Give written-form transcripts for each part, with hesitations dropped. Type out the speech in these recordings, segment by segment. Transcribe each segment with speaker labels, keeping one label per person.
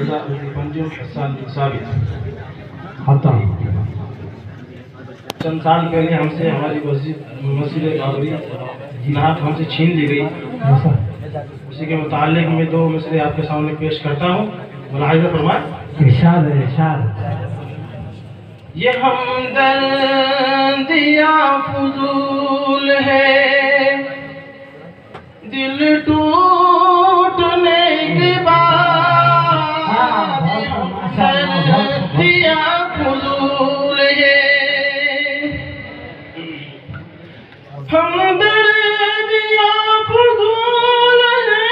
Speaker 1: हाफिज़ा पंजुम हसन साबित। चंद साल पहले हमसे हमारी मस्जिद बाबरी जिनात हमसे छीन ली गई। उसी के मुताल्लिक में दो मसले आपके सामने पेश करता हूँ, मुलाहिज़ा फरमाएं।
Speaker 2: इरशाद है, इरशाद।
Speaker 1: ये हमदर्दिया फुजूल है, दिल टूटने के बाद हमदर्दिया फुजूल है, हमदर्दिया फुजूल है,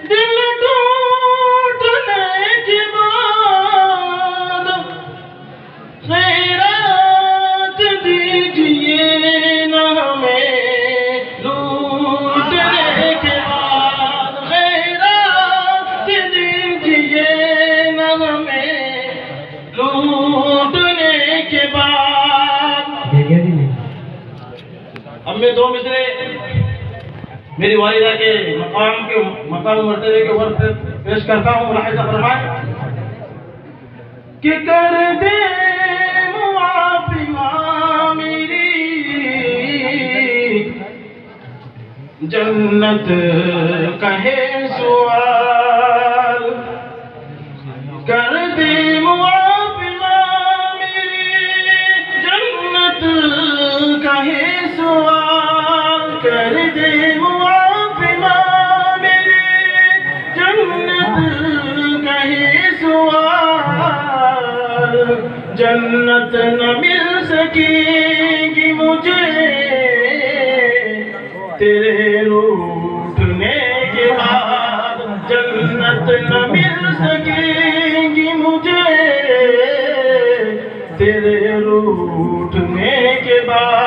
Speaker 1: दिल टूटने के बाद खैरात दीजिए न हमें, लूटने के बाद खैरात दीजिए न हमें, लूटने के बाद। अब मैं दो मिसरे मेरी वालिदा के मकाम मर्तबे के ऊपर पेश करता हूँ, मुलाहिज़ा फरमाएं कि कर दे मुआफ़ी माँ मेरी, जन्नत कहे सवाल, कर दे मुआफ़ी माँ मेरी, जन्नत कहे सवाल, कर दे मुआफ़ी माँ मेरी, जन्नत कहे सवाल, जन्नत न मिल सकेगी मुझे तेरे रूठने के बाद, जन्नत न मिल सकेगी मुझे तेरे रूठने के बाद।